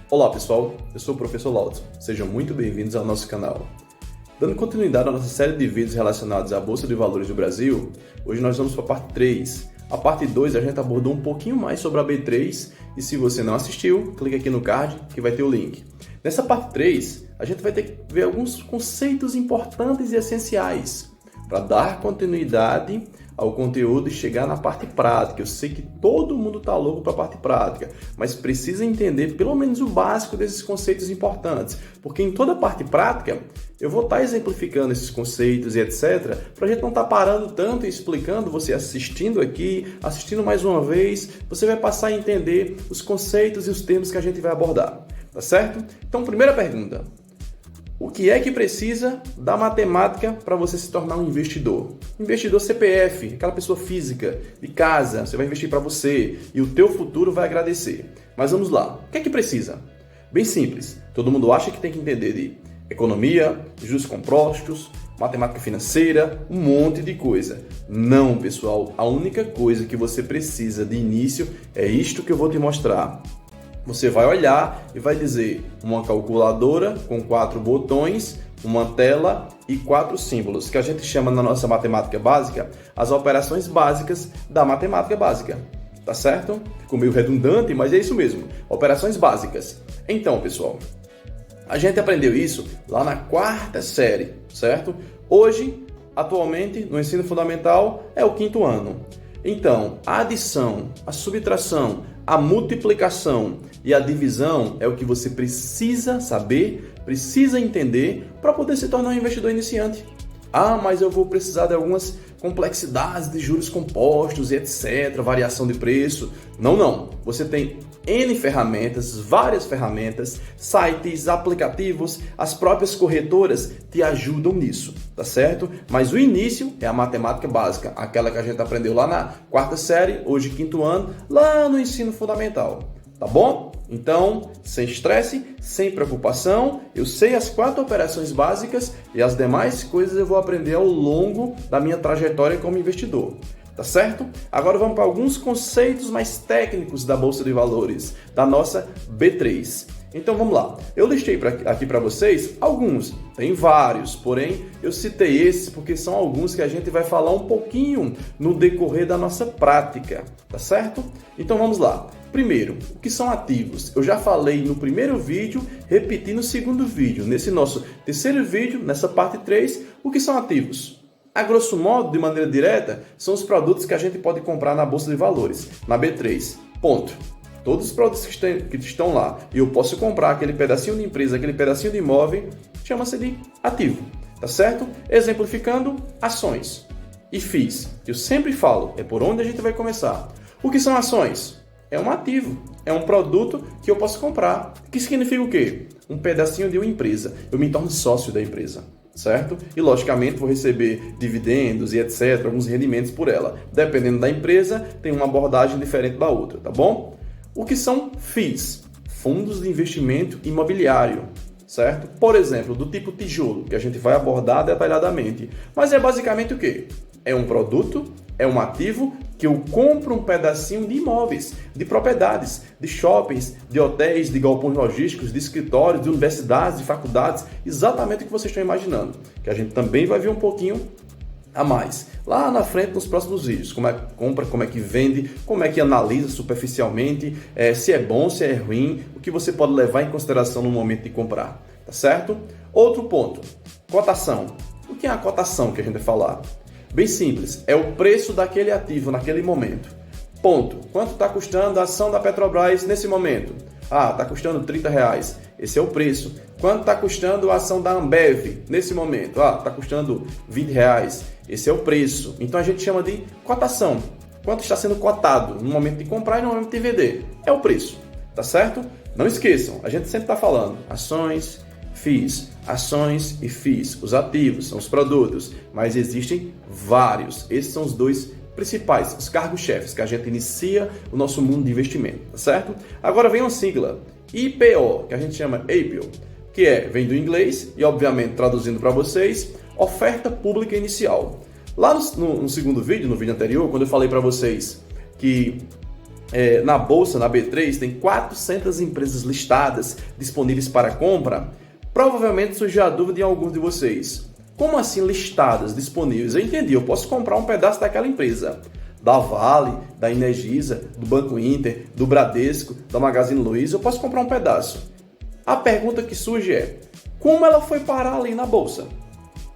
Olá pessoal, eu sou o Professor Lauto. Sejam muito bem-vindos ao nosso canal. Dando continuidade à nossa série de vídeos relacionados à Bolsa de Valores do Brasil, hoje nós vamos para a parte 3. A parte 2 a gente abordou um pouquinho mais sobre a B3 e se você não assistiu, clique aqui no card que vai ter o link. Nessa parte 3, a gente vai ter que ver alguns conceitos importantes e essenciais para dar continuidade ao conteúdo e chegar na parte prática. Eu sei que todo mundo está louco para a parte prática, mas precisa entender pelo menos o básico desses conceitos importantes, porque em toda a parte prática eu vou estar exemplificando esses conceitos e etc, para a gente não estar parando tanto e explicando, você assistindo aqui, assistindo mais uma vez, você vai passar a entender os conceitos e os termos que a gente vai abordar, tá certo? Então, primeira pergunta. O que é que precisa da matemática para você se tornar um investidor? Investidor CPF, aquela pessoa física, de casa, você vai investir para você e o teu futuro vai agradecer. Mas vamos lá, o que é que precisa? Bem simples, todo mundo acha que tem que entender de economia, juros compostos, matemática financeira, um monte de coisa. Não, pessoal, a única coisa que você precisa de início é isto que eu vou te mostrar. Você vai olhar e vai dizer uma calculadora com 4 botões, uma tela e 4 símbolos, que a gente chama na nossa matemática básica as operações básicas da matemática básica. Tá certo? Ficou meio redundante, mas é isso mesmo. Operações básicas. Então, pessoal, a gente aprendeu isso lá na 4ª série, certo? Hoje, atualmente, no ensino fundamental, é o 5º ano. Então, a adição, a subtração, a multiplicação e a divisão é o que você precisa saber, precisa entender para poder se tornar um investidor iniciante. Ah, mas eu vou precisar de algumas complexidades de juros compostos e etc, variação de preço. Não. Você tem N ferramentas, várias ferramentas, sites, aplicativos, as próprias corretoras te ajudam nisso, tá certo? Mas o início é a matemática básica, aquela que a gente aprendeu lá na 4ª série, hoje 5º ano, lá no ensino fundamental. Tá bom? Então, sem estresse, sem preocupação, eu sei as 4 operações básicas e as demais coisas eu vou aprender ao longo da minha trajetória como investidor. Tá certo? Agora vamos para alguns conceitos mais técnicos da Bolsa de Valores, da nossa B3. Então vamos lá. Eu listei aqui para vocês alguns, tem vários, porém eu citei esses porque são alguns que a gente vai falar um pouquinho no decorrer da nossa prática, tá certo? Então vamos lá. Primeiro, o que são ativos? Eu já falei no primeiro vídeo, repeti no segundo vídeo. Nesse nosso terceiro vídeo, nessa parte 3, o que são ativos? A grosso modo, de maneira direta, são os produtos que a gente pode comprar na Bolsa de Valores, na B3. Ponto. Todos os produtos que estão lá e eu posso comprar aquele pedacinho de empresa, aquele pedacinho de imóvel, chama-se de ativo, tá certo? Exemplificando, ações e FIIs. Eu sempre falo, é por onde a gente vai começar. O que são ações? É um ativo, é um produto que eu posso comprar. Que significa o quê? Um pedacinho de uma empresa. Eu me torno sócio da empresa, certo? E logicamente vou receber dividendos e etc, alguns rendimentos por ela. Dependendo da empresa, tem uma abordagem diferente da outra, tá bom? O que são FIIs? Fundos de investimento imobiliário, certo? Por exemplo, do tipo tijolo, que a gente vai abordar detalhadamente. Mas é basicamente o quê? É um produto, é um ativo que eu compro um pedacinho de imóveis, de propriedades, de shoppings, de hotéis, de galpões logísticos, de escritórios, de universidades, de faculdades, exatamente o que vocês estão imaginando, que a gente também vai ver um pouquinho a mais. Lá na frente, nos próximos vídeos, como é que compra, como é que vende, como é que analisa superficialmente, se é bom, se é ruim, o que você pode levar em consideração no momento de comprar, tá certo? Outro ponto, cotação. O que é a cotação que a gente vai falar? Bem simples, é o preço daquele ativo naquele momento. Ponto. Quanto está custando a ação da Petrobras nesse momento? Ah, está custando R$30. Esse é o preço. Quanto está custando a ação da Ambev nesse momento? Ah, está custando R$20. Esse é o preço. Então a gente chama de cotação. Quanto está sendo cotado no momento de comprar e no momento de vender? É o preço. Tá certo? Não esqueçam, a gente sempre está falando ações, FIIs, ações e FIIs. Os ativos são os produtos, mas existem vários. Esses são os dois principais, os cargos-chefes, que a gente inicia o nosso mundo de investimento, tá certo? Agora vem uma sigla, IPO, que a gente chama IPO, que vem do inglês e, obviamente, traduzindo para vocês, oferta pública inicial. Lá no segundo vídeo, no vídeo anterior, quando eu falei para vocês que na bolsa, na B3, tem 400 empresas listadas disponíveis para compra, provavelmente surgiu a dúvida em alguns de vocês. Como assim listadas, disponíveis? Eu entendi, eu posso comprar um pedaço daquela empresa. Da Vale, da Energisa, do Banco Inter, do Bradesco, da Magazine Luiza, eu posso comprar um pedaço. A pergunta que surge é, como ela foi parar ali na bolsa?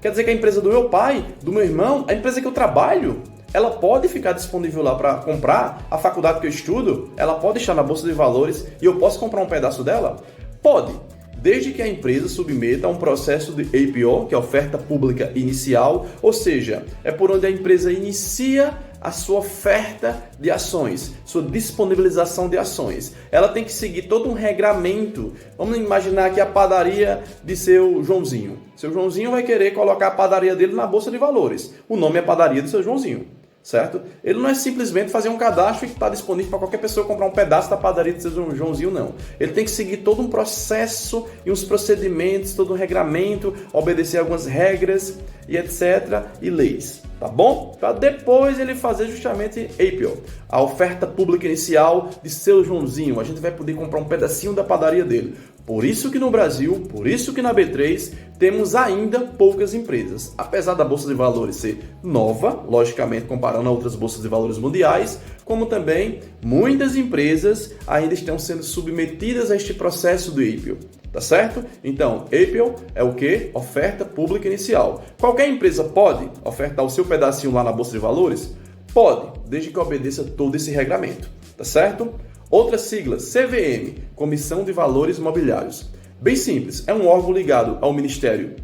Quer dizer que a empresa do meu pai, do meu irmão, a empresa que eu trabalho, ela pode ficar disponível lá para comprar? A faculdade que eu estudo, ela pode estar na Bolsa de Valores e eu posso comprar um pedaço dela? Pode, desde que a empresa submeta a um processo de IPO, que é oferta pública inicial, ou seja, é por onde a empresa inicia a sua oferta de ações, sua disponibilização de ações. Ela tem que seguir todo um regramento. Vamos imaginar aqui a padaria de seu Joãozinho. Seu Joãozinho vai querer colocar a padaria dele na Bolsa de Valores. O nome é padaria do seu Joãozinho, certo? Ele não é simplesmente fazer um cadastro e está disponível para qualquer pessoa comprar um pedaço da padaria do seu Joãozinho, não. Ele tem que seguir todo um processo e uns procedimentos, todo um regramento, obedecer algumas regras e etc. e leis, tá bom? Para depois ele fazer justamente IPO, a oferta pública inicial de seu Joãozinho. A gente vai poder comprar um pedacinho da padaria dele. Por isso que no Brasil, por isso que na B3, temos ainda poucas empresas. Apesar da Bolsa de Valores ser nova, logicamente comparando a outras bolsas de valores mundiais, como também muitas empresas ainda estão sendo submetidas a este processo do IPO. Tá certo? Então, IPO é o quê? Oferta pública inicial. Qualquer empresa pode ofertar o seu pedacinho lá na Bolsa de Valores? Pode, desde que obedeça todo esse regramento. Tá certo? Outra sigla, CVM, Comissão de Valores Mobiliários. Bem simples, é um órgão ligado ao Ministério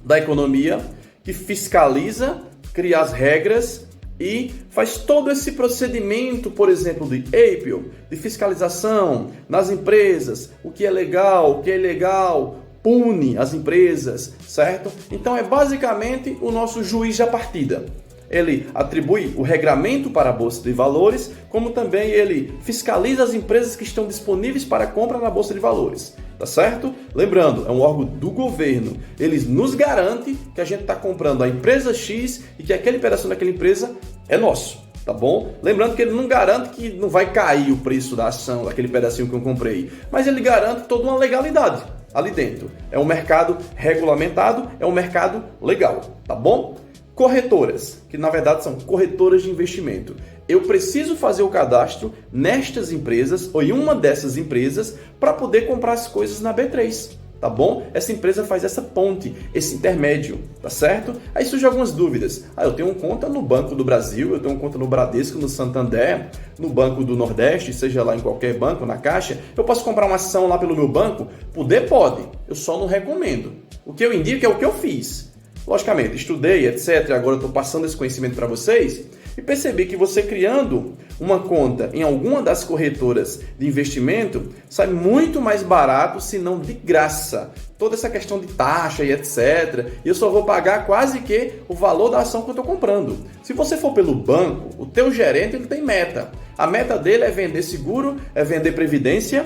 da Economia que fiscaliza, cria as regras e faz todo esse procedimento, por exemplo, de IPO, de fiscalização nas empresas, o que é legal, o que é ilegal, pune as empresas, certo? Então é basicamente o nosso juiz da partida. Ele atribui o regramento para a Bolsa de Valores, como também ele fiscaliza as empresas que estão disponíveis para compra na Bolsa de Valores, tá certo? Lembrando, é um órgão do governo, ele nos garante que a gente está comprando a empresa X e que aquele pedaço daquela empresa é nosso, tá bom? Lembrando que ele não garante que não vai cair o preço da ação, daquele pedacinho que eu comprei, mas ele garante toda uma legalidade ali dentro. É um mercado regulamentado, é um mercado legal, tá bom? Corretoras, que na verdade são corretoras de investimento. Eu preciso fazer o cadastro nestas empresas ou em uma dessas empresas para poder comprar as coisas na B3, tá bom? Essa empresa faz essa ponte, esse intermédio, tá certo? Aí surgem algumas dúvidas. Eu tenho conta no Banco do Brasil, eu tenho conta no Bradesco, no Santander, no Banco do Nordeste, seja lá em qualquer banco, na Caixa. Eu posso comprar uma ação lá pelo meu banco? Poder pode, eu só não recomendo. O que eu indico é o que eu fiz. Logicamente, estudei, etc. Agora estou passando esse conhecimento para vocês e percebi que você criando uma conta em alguma das corretoras de investimento sai muito mais barato, se não de graça. Toda essa questão de taxa e etc. E eu só vou pagar quase que o valor da ação que eu estou comprando. Se você for pelo banco, o teu gerente ele tem meta. A meta dele é vender seguro, é vender previdência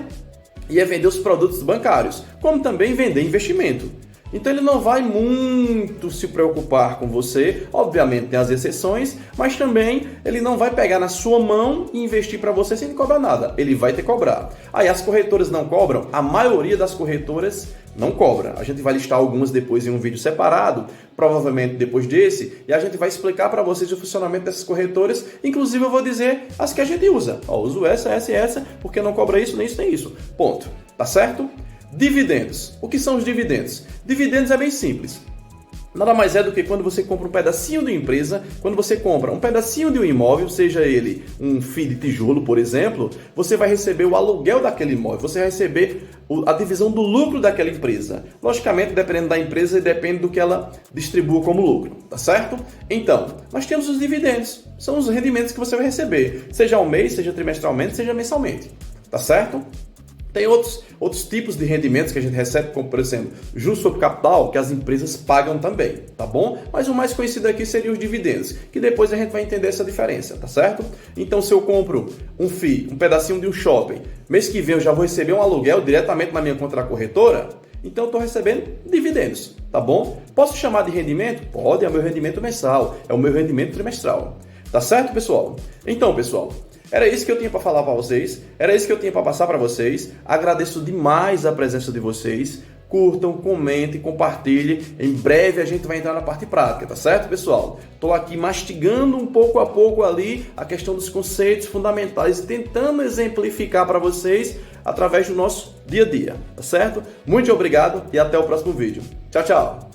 e é vender os produtos bancários, como também vender investimento. Então ele não vai muito se preocupar com você, obviamente tem as exceções, mas também ele não vai pegar na sua mão e investir para você sem cobrar nada, ele vai te cobrar. Aí as corretoras não cobram, a maioria das corretoras não cobra. A gente vai listar algumas depois em um vídeo separado, provavelmente depois desse, e a gente vai explicar para vocês o funcionamento dessas corretoras, inclusive eu vou dizer as que a gente usa. Uso essa e essa, porque não cobra isso, nem isso, nem isso. Ponto. Tá certo? Dividendos. O que são os dividendos? Dividendos é bem simples. Nada mais é do que quando você compra um pedacinho de uma empresa, quando você compra um pedacinho de um imóvel, seja ele um fio de tijolo, por exemplo, você vai receber o aluguel daquele imóvel, você vai receber a divisão do lucro daquela empresa. Logicamente, dependendo da empresa e depende do que ela distribua como lucro, tá certo? Então, nós temos os dividendos, são os rendimentos que você vai receber, seja ao mês, seja trimestralmente, seja mensalmente, tá certo? Tem outros tipos de rendimentos que a gente recebe, como por exemplo, juros sobre capital, que as empresas pagam também, tá bom? Mas o mais conhecido aqui seria os dividendos, que depois a gente vai entender essa diferença, tá certo? Então se eu compro um FII, um pedacinho de um shopping, mês que vem eu já vou receber um aluguel diretamente na minha conta da corretora, então eu estou recebendo dividendos, tá bom? Posso chamar de rendimento? Pode, é o meu rendimento mensal, é o meu rendimento trimestral, tá certo, pessoal? Então, pessoal, Era isso que eu tinha para falar para vocês, era isso que eu tinha para passar para vocês. Agradeço demais a presença de vocês. Curtam, comentem, compartilhem. Em breve a gente vai entrar na parte prática, tá certo, pessoal? Estou aqui mastigando um pouco a pouco ali a questão dos conceitos fundamentais e tentando exemplificar para vocês através do nosso dia a dia, tá certo? Muito obrigado e até o próximo vídeo. Tchau, tchau!